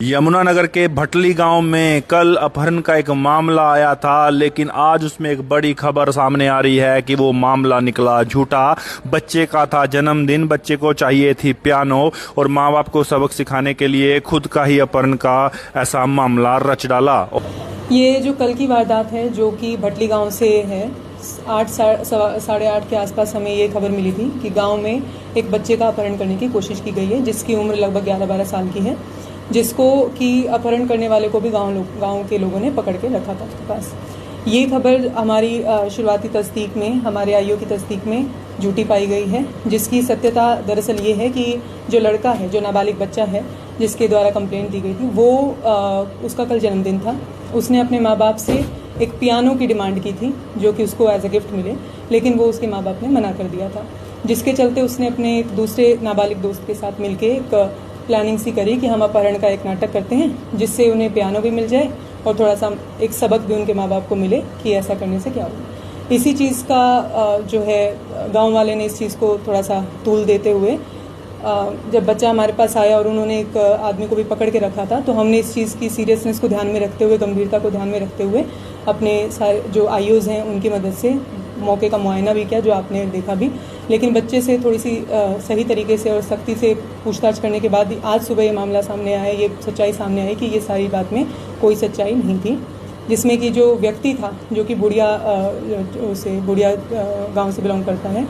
यमुनानगर के भटली गांव में कल अपहरण का एक मामला आया था, लेकिन आज उसमें एक बड़ी खबर सामने आ रही है कि वो मामला निकला झूठा। बच्चे का था जन्मदिन, बच्चे को चाहिए थी पियानो और माँ बाप को सबक सिखाने के लिए खुद का ही अपहरण का ऐसा मामला रच डाला। ये जो कल की वारदात है जो कि भटली गांव से है, 8-8:30 के आसपास हमें ये खबर मिली थी कि गांव में एक बच्चे का अपहरण करने की कोशिश की गई है, जिसकी उम्र लगभग 11-12 साल की है, जिसको कि अपहरण करने वाले को भी गांव के लोगों ने पकड़ के रखा था उसके पास। ये खबर हमारी शुरुआती तस्दीक में, हमारे आईओ की तस्दीक में झूठी पाई गई है, जिसकी सत्यता दरअसल ये है कि जो लड़का है, जो नाबालिग बच्चा है जिसके द्वारा कंप्लेंट दी गई थी, वो उसका कल जन्मदिन था। उसने अपने माँ बाप से एक पियानो की डिमांड की थी जो कि उसको एज अ गिफ्ट मिले, लेकिन वो उसके माँ बाप ने मना कर दिया था, जिसके चलते उसने अपने एक दूसरे नाबालिग दोस्त के साथ मिलकर एक प्लानिंग सी करी कि हम अपहरण का एक नाटक करते हैं जिससे उन्हें पियानो भी मिल जाए और थोड़ा सा एक सबक भी उनके माँ बाप को मिले कि ऐसा करने से क्या होगा। इसी चीज़ का जो है गांव वाले ने इस चीज़ को थोड़ा सा तूल देते हुए, जब बच्चा हमारे पास आया और उन्होंने एक आदमी को भी पकड़ के रखा था, तो हमने इस चीज़ की सीरियसनेस को ध्यान में रखते हुए, गंभीरता को ध्यान में रखते हुए अपने सारे जो आईओज़ हैं उनकी मदद से मौके का मुआयना भी किया, जो आपने देखा भी। लेकिन बच्चे से थोड़ी सी सही तरीके से और सख्ती से पूछताछ करने के बाद आज सुबह ये मामला सामने आया, ये सच्चाई सामने आई कि ये सारी बात में कोई सच्चाई नहीं थी, जिसमें कि जो व्यक्ति था जो कि बुढ़िया गांव से बिलोंग करता है,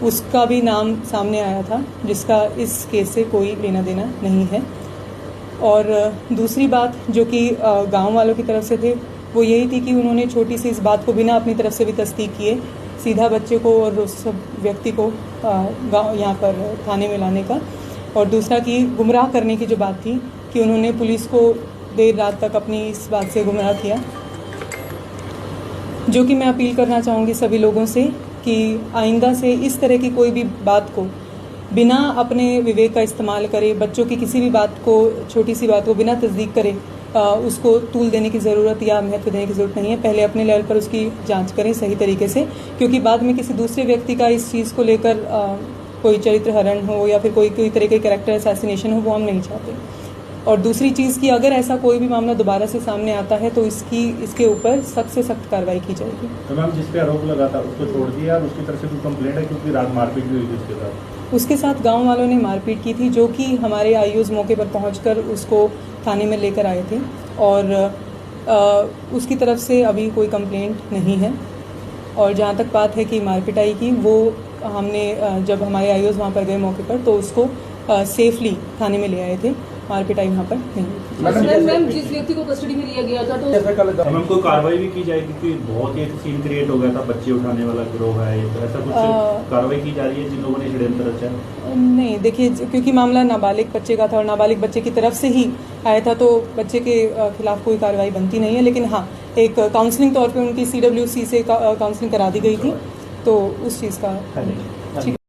उसका भी नाम सामने आया था, जिसका इस केस से कोई लेना देना नहीं है। और दूसरी बात जो कि गांव वालों की तरफ से थे वो यही थी कि उन्होंने छोटी सी इस बात को बिना अपनी तरफ से भी तस्दीक किए सीधा बच्चे को और उस व्यक्ति को गाँव यहाँ पर थाने में लाने का, और दूसरा कि गुमराह करने की जो बात थी कि उन्होंने पुलिस को देर रात तक अपनी इस बात से गुमराह किया। जो कि मैं अपील करना चाहूँगी सभी लोगों से कि आइंदा से इस तरह की कोई भी बात को बिना अपने विवेक का इस्तेमाल करे, बच्चों की किसी भी बात को, छोटी सी बात को बिना तस्दीक करे उसको तूल देने की ज़रूरत या महत्व देने की ज़रूरत नहीं है। पहले अपने लेवल पर उसकी जांच करें सही तरीके से, क्योंकि बाद में किसी दूसरे व्यक्ति का इस चीज़ को लेकर कोई चरित्र हरण हो या फिर कोई तरह के कैरेक्टर असैसिनेशन हो, वो हम नहीं चाहते। और दूसरी चीज़ कि अगर ऐसा कोई भी मामला दोबारा से सामने आता है तो इसके ऊपर सख्त से सख्त कार्रवाई की जाएगी। तो मैम जिस पे आरोप लगा था उसको छोड़ दिया और उसकी तरफ से कोई कंप्लेंट है, क्योंकि रात मारपीट भी हुई थी उसके साथ? उसके साथ गांव वालों ने मारपीट की थी, जो कि हमारे आईओज़ मौके पर पहुंचकर उसको थाने में लेकर आए थे, और उसकी तरफ से अभी कोई कंप्लेंट नहीं है। और जहां तक बात है कि मारपिटाई की, वो हमने जब हमारे आईओज़ वहां पर गए मौके पर तो उसको सेफली थाने में ले आए थे, मारपिटाई वहाँ पर नहीं। मैम जिस व्यक्ति को कस्टडी में लिया गया था तो मैम कोई कार्रवाई भी की जाएगी, क्योंकि बहुत ही सीन क्रिएट हो गया था, बच्चे उठाने वाला गिरोह है, तो ऐसा कुछ कार्रवाई की जा रही है जिन लोगों ने षड्यंत्र रचा? नहीं, देखिए, क्योंकि मामला नाबालिग बच्चे का था और नाबालिग बच्चे की तरफ से ही आया था, तो बच्चे के खिलाफ कोई कार्रवाई बनती नहीं है। लेकिन हाँ, एक काउंसलिंग तौर पर उनकी CWC से काउंसलिंग करा दी गई थी, तो उस चीज़ का